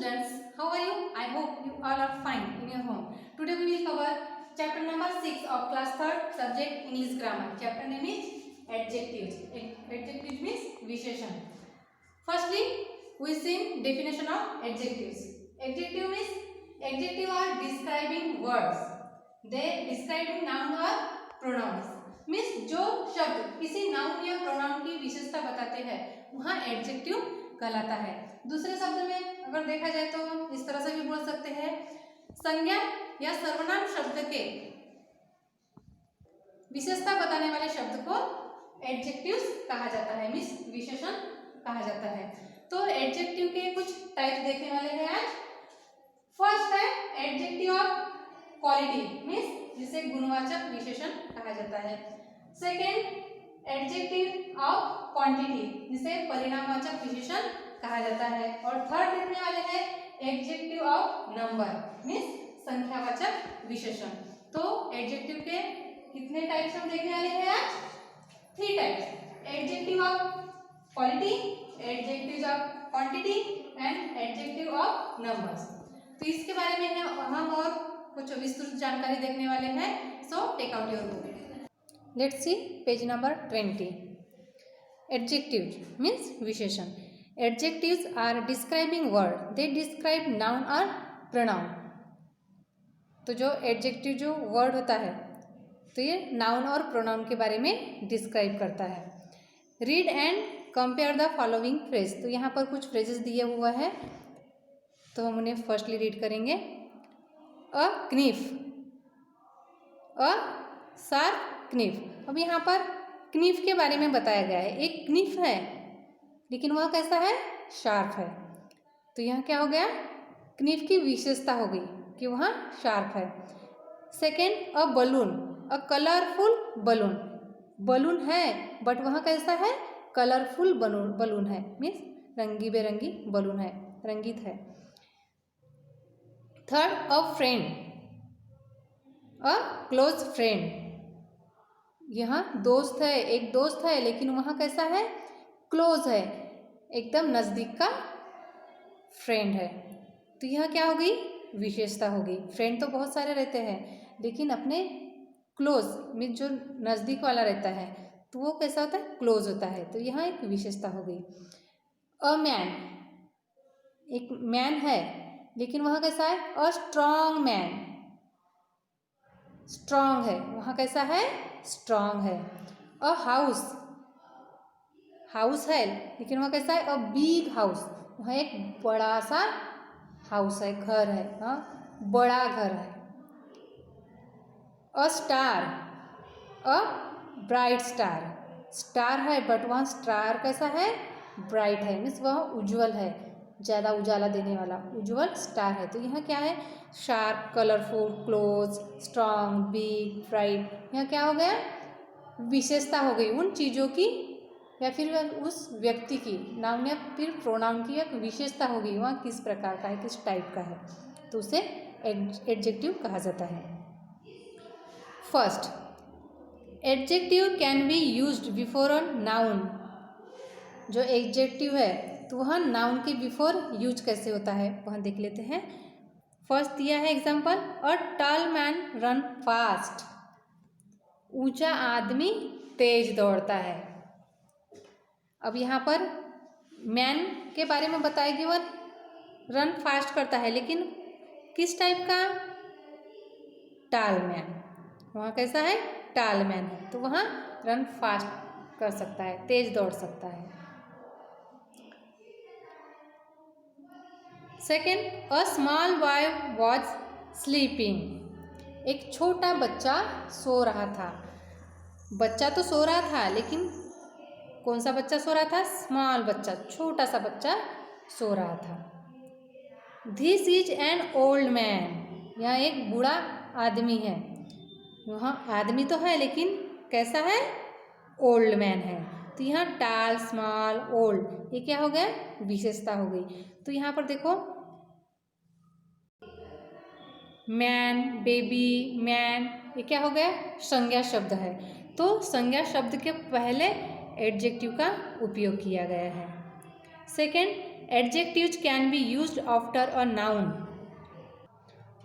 students, how are you? I hope you all are fine in your home. Today we will cover chapter number 6 of class 3rd subject English grammar. Chapter name is adjectives. Adjectives means विशेषण. Firstly, we see definition of adjectives. Adjective are describing words. They describing noun or pronouns. Means जो शब्द किसी noun या pronoun की विशेषता बताते हैं वहाँ एडजेक्टिव कहलाता है. दूसरे शब्द में अगर देखा जाए तो इस तरह से भी बोल सकते हैं, संज्ञा या सर्वनाम शब्द के विशेषता बताने वाले शब्द को एडजेक्टिव्स कहा जाता है, मीन्स विशेषण कहा जाता है. तो एडजेक्टिव के कुछ टाइप देखने वाले हैं आज. फर्स्ट है एडजेक्टिव ऑफ क्वालिटी, मीन्स जिसे गुणवाचक विशेषण कहा जाता है. सेकेंड एडजेक्टिव ऑफ क्वांटिटी, जिसे परिणामवाचक विशेषण कहा जाता है. और थर्ड देखने वाले हैं एडजेक्टिव ऑफ नंबर, मीन्स संख्यावाचक विशेषण. तो एडजेक्टिव के कितने टाइप्स हम देखने वाले हैं आज? 3 types. Adjective of quality, adjective of quantity and adjective of numbers. तो इसके बारे में हम और कुछ विस्तृत जानकारी देखने वाले हैं. So take out your book. Let's see page number 20. Adjectives means विशेषण. Adjectives are describing word. They describe noun और प्रोनाउन. तो जो एडजेक्टिव जो वर्ड होता है तो ये नाउन और प्रोनाउन के बारे में डिस्क्राइब करता है. Read and compare the following phrase. तो यहाँ पर कुछ फ्रेजेस दिए हुआ है तो हम उन्हें फर्स्टली रीड करेंगे. अ क्निफ, अ शार्प क्निफ. अब यहाँ पर क्निफ के बारे में बताया गया है. एक क्निफ है लेकिन वह कैसा है? शार्प है. तो यहाँ क्या हो गया? क्निफ की विशेषता हो गई कि वह शार्प है. Second a balloon, a colourful balloon. Balloon है बट वह कैसा है? कलरफुल बलून है, मीन्स रंगी बेरंगी बलून है, रंगित है. Third a friend, a close friend. यहाँ दोस्त है, एक दोस्त है लेकिन वहाँ कैसा है? क्लोज है, एकदम नज़दीक का फ्रेंड है. तो यह क्या हो गई? विशेषता हो गई. फ्रेंड तो बहुत सारे रहते हैं लेकिन अपने क्लोज मीन्स जो नज़दीक वाला रहता है तो वो कैसा होता है? क्लोज होता है. तो यहाँ एक विशेषता हो गई. अ मैन, एक मैन है लेकिन वहाँ कैसा है? A strong man. स्ट्रॉन्ग है, वहाँ कैसा है? स्ट्रॉन्ग है. अ हाउस, हाउस है लेकिन वहाँ कैसा है? A big house. वहाँ एक बड़ा सा हाउस है, घर है, हाँ बड़ा घर है. A star, a bright star. Star है बट वहाँ स्टार कैसा है? ब्राइट है, मीन्स वह उज्जवल है, ज़्यादा उजाला देने वाला उज्जवल स्टार है. तो यहाँ क्या है? Sharp, colourful, close, strong, big, bright. यहाँ क्या हो गया? विशेषता हो गई उन चीज़ों की या फिर उस व्यक्ति की, नाउन या फिर प्रोनाउन की एक विशेषता हो गई, वहाँ किस प्रकार का है, किस टाइप का है, तो उसे एडजेक्टिव कहा जाता है. First, adjective can be used before a noun. जो एडजेक्टिव है तो वह नाउन के बिफोर यूज कैसे होता है वहाँ देख लेते हैं. फर्स्ट दिया है example, a tall man run fast. ऊंचा आदमी तेज दौड़ता है. अब यहाँ पर मैन के बारे में बताया कि वह रन फास्ट करता है लेकिन किस टाइप का? Tall man. वहाँ कैसा है? टॉल मैन है तो वहाँ रन फास्ट कर सकता है, तेज दौड़ सकता है. Second, a small boy was sleeping. एक छोटा बच्चा सो रहा था. बच्चा तो सो रहा था लेकिन कौन सा बच्चा सो रहा था? स्मॉल बच्चा, छोटा सा बच्चा सो रहा था. This is an old man. यहाँ एक बूढ़ा आदमी है. वहाँ आदमी तो है लेकिन कैसा है? ओल्ड मैन है. तो यहाँ टाल, स्मॉल, ओल्ड, ये क्या हो गया? विशेषता हो गई. तो यहाँ पर देखो मैन, बेबी, मैन, ये क्या हो गया? संज्ञा शब्द है. तो संज्ञा शब्द के पहले एडजेक्टिव का उपयोग किया गया है. Second, adjectives can be used after a noun.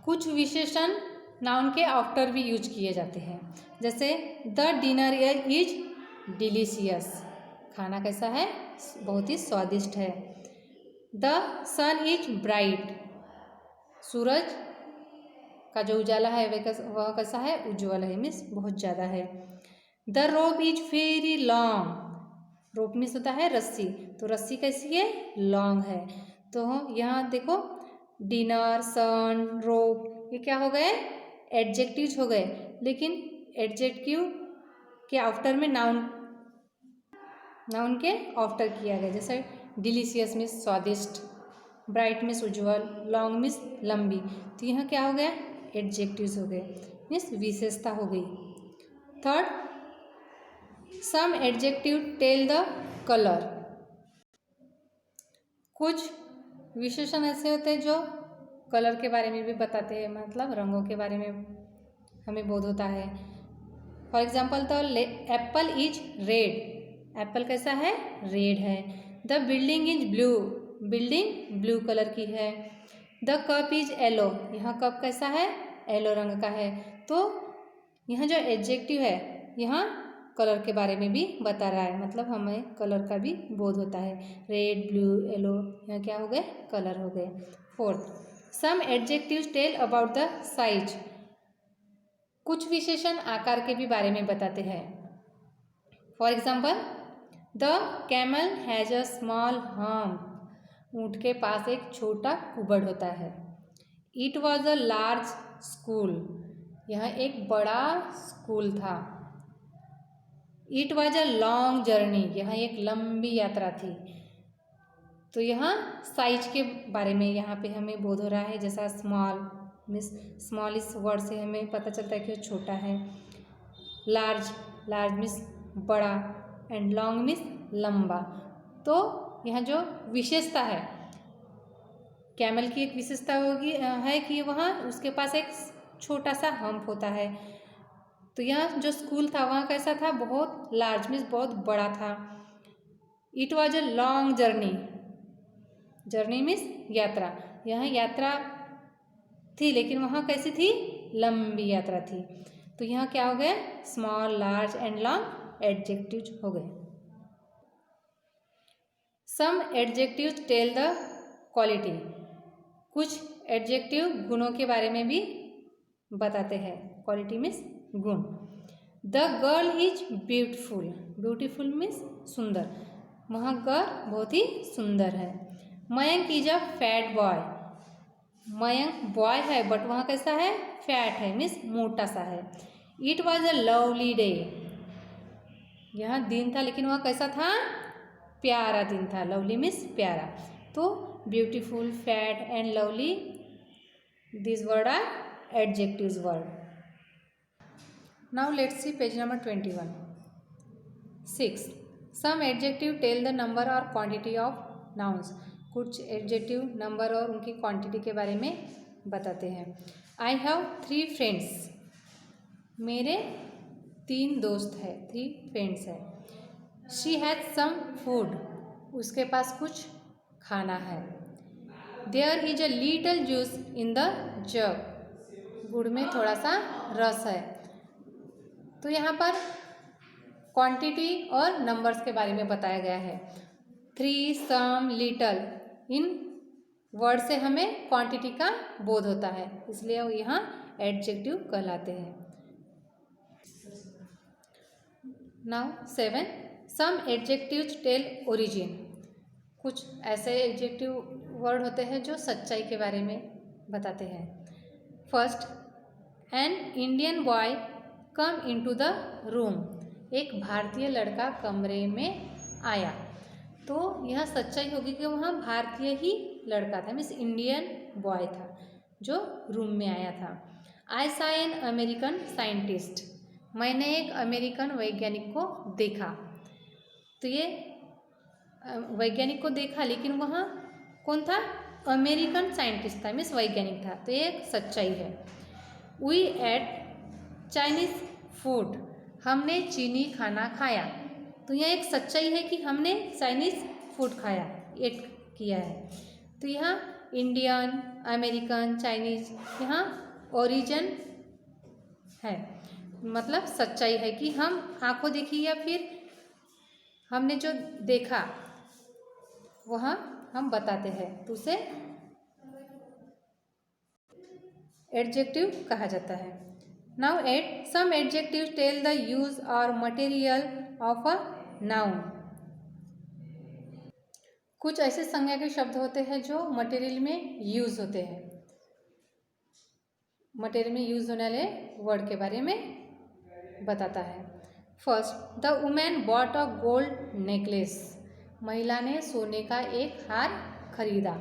कुछ विशेषण नाउन के आफ्टर भी यूज किए जाते हैं, जैसे द डिनर इज डिलीशियस, खाना कैसा है, बहुत ही स्वादिष्ट है। द सन इज ब्राइट, सूरज का जो उजाला है वह कैसा है, उज्ज्वल है, मीन्स बहुत ज़्यादा है। The rope is very long, rope means होता है रस्सी, तो रस्सी कैसी है, लॉन्ग है। तो यहाँ देखो डिनर, सन, रोप, ये क्या हो गए, एडजेक्टिव्स हो गए, लेकिन एडजेक्टिव के आफ्टर में नाउन के आफ्टर किया गया, जैसे डिलीशियस मीन्स स्वादिष्ट, ब्राइट मीन्स उज्ज्वल, लॉन्ग मीन्स लंबी, तो यहाँ क्या हो गया, एडजेक्टिव्स हो गए, मीन्स विशेषता हो गई। Third, some adjective tell the colour, कुछ विशेषण ऐसे होते हैं जो कलर के बारे में भी बताते हैं, मतलब रंगों के बारे में हमें बोध होता है। For example the Apple is red, Apple कैसा है, रेड है। The building is blue, building blue colour की है। द कप इज येलो, यहाँ कप कैसा है, येलो रंग का है। तो यहाँ जो एडजेक्टिव है यहाँ कलर के बारे में भी बता रहा है, मतलब हमें कलर का भी बोध होता है। रेड, ब्लू, येलो, यहाँ क्या हो गए, कलर हो गए। Fourth, some adjectives tell about the size, कुछ विशेषण आकार के भी बारे में बताते हैं। For example the camel has a small hump, ऊँट के पास एक छोटा कुबड़ होता है। It was a large school, यह एक बड़ा स्कूल था। It was a long journey, यह एक लंबी यात्रा थी। तो यहाँ साइज के बारे में यहाँ पे हमें बोध हो रहा है, जैसा स्मॉल मीन्स स्मॉल इस वर्ड से हमें पता चलता है कि वो छोटा है। लार्ज, लार्ज मीन्स बड़ा, एंड लॉन्ग मीन्स लंबा। तो यहाँ जो विशेषता है, कैमल की एक विशेषता होगी है कि वहाँ उसके पास एक छोटा सा हम्प होता है। तो यहाँ जो स्कूल था वहाँ कैसा था, बहुत लार्ज मीन्स बहुत बड़ा था। It was a long journey, journey means यात्रा, यहाँ यात्रा थी लेकिन वहाँ कैसी थी, लंबी यात्रा थी। तो यहाँ क्या हो गया, small, large and long adjectives हो गए। सम एडजेक्टिव्स टेल द क्वालिटी, कुछ एडजेक्टिव गुणों के बारे में भी बताते हैं। क्वालिटी मीन्स गुण। The girl is beautiful, beautiful means सुंदर, वहाँ गर्ल बहुत ही सुंदर है। Mayank is a fat boy, Mayank boy है बट वहाँ कैसा है, फैट है मीन्स मोटा सा है। It was a lovely day, यहाँ दिन था लेकिन वहाँ कैसा था, प्यारा दिन था। लवली मीन्स प्यारा। तो beautiful, fat and lovely, this word are adjectives word. Now let's see page number 21। 6. Some adjective tell the number और क्वांटिटी ऑफ नाउन्स, कुछ एडजेक्टिव नंबर और उनकी क्वांटिटी के बारे में बताते हैं। आई हैव 3 फ्रेंड्स, मेरे 3 दोस्त हैं, 3 फ्रेंड्स हैं। शी हैज सम फूड, उसके पास कुछ खाना है। There is a little juice in the jug, गुड़ में थोड़ा सा रस है। तो यहाँ पर क्वांटिटी और नंबर्स के बारे में बताया गया है। 3, सम, लिटल, इन वर्ड से हमें क्वांटिटी का बोध होता है, इसलिए वो यहाँ एडजेक्टिव कहलाते हैं। नाउ 7. सम एडजेक्टिव्स टेल ओरिजिन, कुछ ऐसे एडजेक्टिव वर्ड होते हैं जो सच्चाई के बारे में बताते हैं। First, an Indian boy come into the room, एक भारतीय लड़का कमरे में आया। तो यह सच्चाई होगी कि वहाँ भारतीय ही लड़का था, मीन्स इंडियन बॉय था जो रूम में आया था। I saw an American scientist, मैंने एक अमेरिकन वैज्ञानिक को देखा। तो ये वैज्ञानिक को देखा लेकिन वहाँ कौन था, अमेरिकन साइंटिस्ट था, मीन्स वैज्ञानिक था। तो ये एक सच्चाई है। वी एट चाइनीज़ फूड, हमने चीनी खाना खाया। तो यह एक सच्चाई है कि हमने चाइनीज़ फूड खाया, एक किया है। तो यहाँ इंडियन, अमेरिकन, चाइनीज, यहाँ ओरिजिन है, मतलब सच्चाई है कि हम आंखों देखी या फिर हमने जो देखा वह हम बताते हैं, तो उसे एडजेक्टिव कहा जाता है। Now eight some adjective tell the use और मटेरियल ऑफ अ नाउन। कुछ ऐसे संज्ञा के शब्द होते हैं जो मटेरियल में यूज होते हैं। मटेरियल में यूज होने वाले वर्ड के बारे में बताता है। First, the women bought a gold necklace. महिला ने सोने का एक हार खरीदा।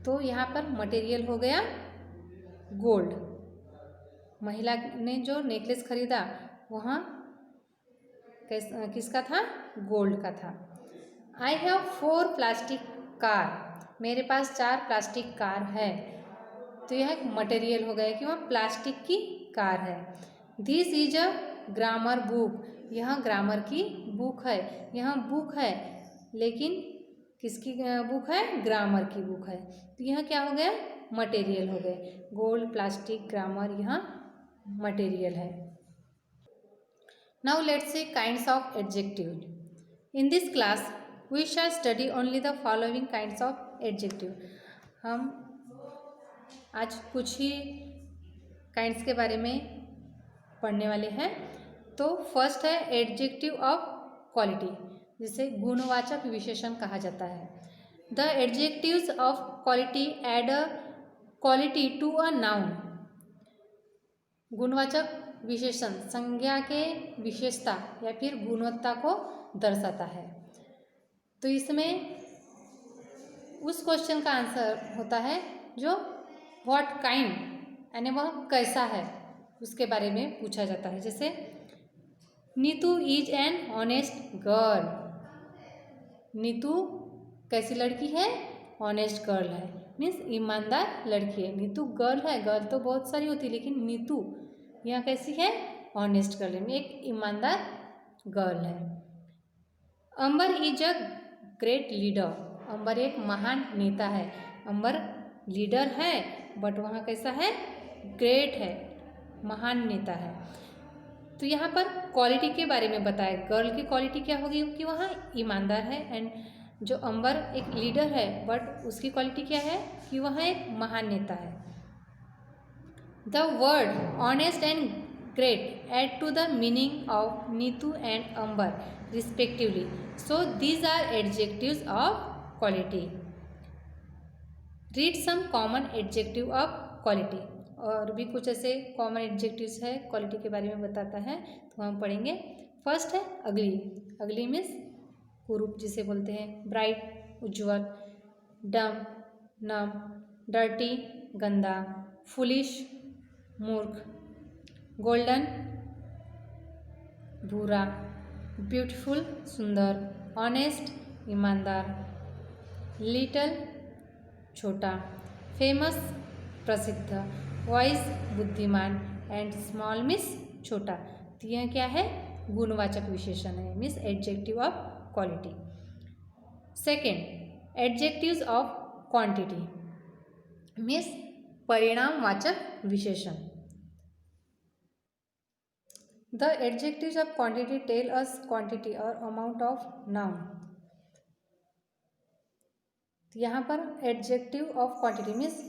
तो यहाँ पर मटेरियल हो गया गोल्ड। महिला ने जो नेकलेस खरीदा वहाँ किसका था? गोल्ड का था। I have 4 plastic car. मेरे पास 4 प्लास्टिक कार है। तो यह एक मटेरियल हो गया कि वह प्लास्टिक की कार है। This is a grammar book. यह ग्रामर की बुक है। यहाँ बुक है लेकिन किसकी बुक है? ग्रामर की बुक है। तो यह क्या हो गया? मटेरियल हो गए। गोल्ड, प्लास्टिक, ग्रामर यहाँ मटेरियल है। Now let's see kinds of adjective. In this class we shall study only the following kinds of adjective. हम आज कुछ ही काइंड्स के बारे में पढ़ने वाले हैं। तो फर्स्ट है एडजेक्टिव ऑफ क्वालिटी, जिसे गुणवाचक विशेषण कहा जाता है। The adjectives of quality add a quality to a noun. गुणवाचक विशेषण संज्ञा के विशेषता या फिर गुणवत्ता को दर्शाता है। तो इसमें उस क्वेश्चन का आंसर होता है जो व्हाट काइंड, यानी वह कैसा है, उसके बारे में पूछा जाता है। जैसे Neetu is an honest girl. Neetu कैसी लड़की है? ऑनेस्ट गर्ल है, मीन्स ईमानदार लड़की है। नीतू गर्ल है, गर्ल तो बहुत सारी होती है, लेकिन नीतू यहाँ कैसी है? ऑनेस्ट गर्ल है, एक ईमानदार गर्ल है। अंबर इज अ ग्रेट लीडर। अंबर एक महान नेता है। अंबर लीडर है बट वहाँ कैसा है? ग्रेट है, महान नेता है। तो यहाँ पर क्वालिटी के बारे में बताया। गर्ल की क्वालिटी क्या होगी? कि वहाँ ईमानदार है। एंड जो अंबर एक लीडर है बट उसकी क्वालिटी क्या है? कि वह एक महान नेता है। The word honest and great add to the meaning of Neetu and Ambar respectively. So these are adjectives of quality. Read some common adjective of quality. और भी कुछ ऐसे कॉमन एडजेक्टिव्स है क्वालिटी के बारे में बताता है, तो हम पढ़ेंगे। फर्स्ट है अगली। अगली मीन्स कुरूप जिसे बोलते हैं। ब्राइट उज्ज्वल, डम नम, डर्टी गंदा, फुलिश मूर्ख, गोल्डन भूरा, ब्यूटीफुल सुंदर, ऑनेस्ट ईमानदार, लिटल छोटा, फेमस प्रसिद्ध, वाइज बुद्धिमान एंड स्मॉल मीन्स छोटा। तो यह क्या है? गुणवाचक विशेषण है, means adjective of quality. Second, adjectives of quantity means परिणामवाचक विशेषण। The adjectives of quantity tell us quantity और अमाउंट ऑफ नाउन। यहाँ पर एडजेक्टिव ऑफ क्वांटिटी मीन्स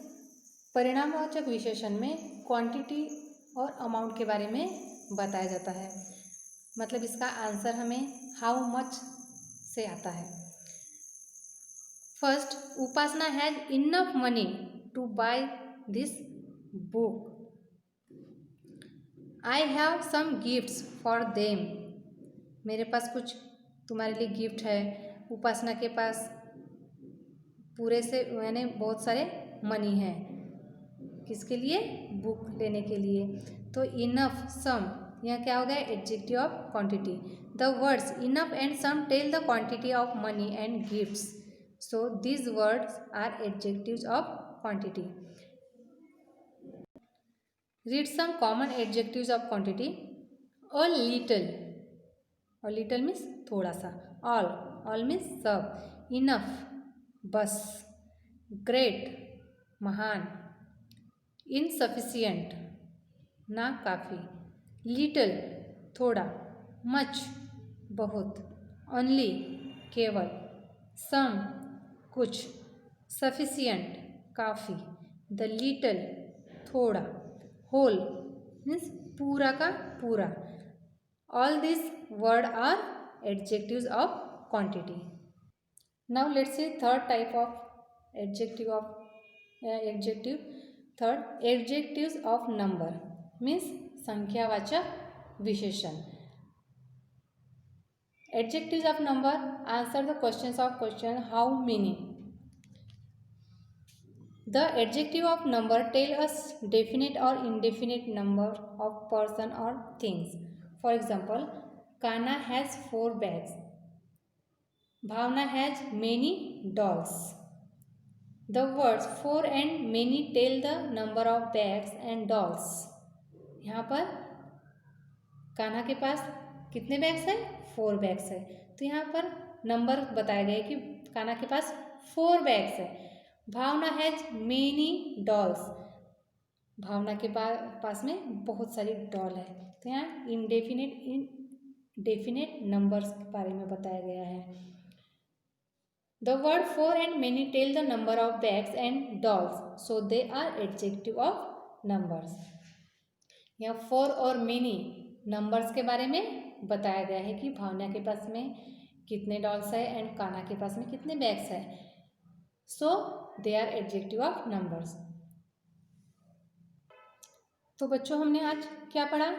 परिणामवाचक विशेषण में क्वांटिटी और अमाउंट के बारे में बताया जाता है। मतलब इसका आंसर हमें हाउ मच से आता है। First, Upasana has enough money to buy this book. I have some gifts for them. मेरे पास कुछ तुम्हारे लिए गिफ्ट है। उपासना के पास पूरे से यानी बहुत सारे मनी है, किसके लिए? बुक लेने के लिए। तो इनफ सम यह क्या हो गया? Adjective of quantity. The words enough and some tell the quantity of money and gifts. So these words are adjectives of quantity. Read some common adjectives of quantity. A little, और little means थोड़ा सा। All, all means सब। Enough बस, great, महान, insufficient, ना काफ़ी, little, थोड़ा, much, बहुत, ओनली, केवल, सम, कुछ, सफिशिएंट, काफ़ी, द लिटिल, थोड़ा, होल मीन्स पूरा का पूरा. All these words are adjectives of quantity. Now let's see third type of adjective. Third, adjectives of number means संख्यावाचक विशेषण. Adjectives of number answer the questions of question how many. The adjective of number tell us definite or indefinite number of person or things. For example, Kana has 4 bags. Bhavna has many dolls. The words 4 and many tell the number of bags and dolls. यहाँ पर कान्हा के पास कितने bags हैं? 4 bags है. तो यहाँ पर number बताया गया है कि कान्हा के पास 4 बैग्स है. भावना हैज मेनी डॉल्स. भावना के पास में बहुत सारी डॉल है. तो यहाँ इंडेफिनेट नंबर्स के बारे में बताया गया है. The word 4 and many tell the number of bags and dolls, so they are adjective of numbers. यहाँ 4 और many नंबर्स के बारे में बताया गया है कि भावना के पास में कितने डॉल्स है एंड कान्हा के पास में कितने बैग्स है. So they are adjective of numbers. तो बच्चों हमने आज क्या पढ़ा?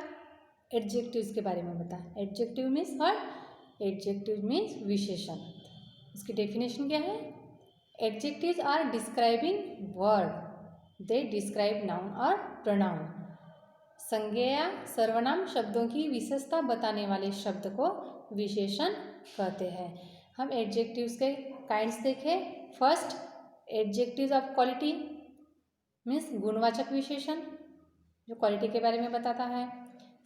एडजेक्टिव्स के बारे में बताया. Adjective means what? Adjective means विशेषण. इसकी डेफिनेशन क्या है? Adjectives are describing word. They describe noun और प्रोनाउन. संज्ञा सर्वनाम शब्दों की विशेषता बताने वाले शब्द को विशेषण कहते हैं. हम एडजेक्टिव्स के काइंड्स देखें. First, adjectives of quality means गुणवाचक विशेषण जो क्वालिटी के बारे में बताता है.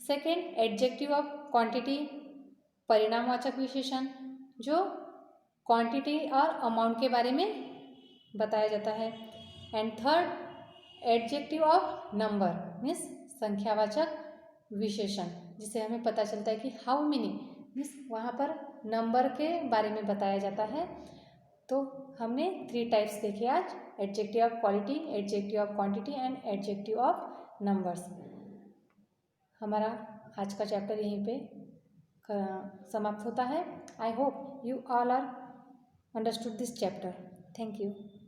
सेकेंड, एडजेक्टिव ऑफ क्वांटिटी परिणामवाचक विशेषण जो क्वांटिटी और अमाउंट के बारे में बताया जाता है. And third, adjective of number means संख्यावाचक विशेषण जिससे हमें पता चलता है कि हाउ मेनी मीन्स वहाँ पर नंबर के बारे में बताया जाता है. तो हमने 3 टाइप्स देखे आज. Adjective of quality, adjective of quantity and adjective of numbers. हमारा आज का चैप्टर यहीं पे समाप्त होता है. I hope you all are understood this chapter. Thank you.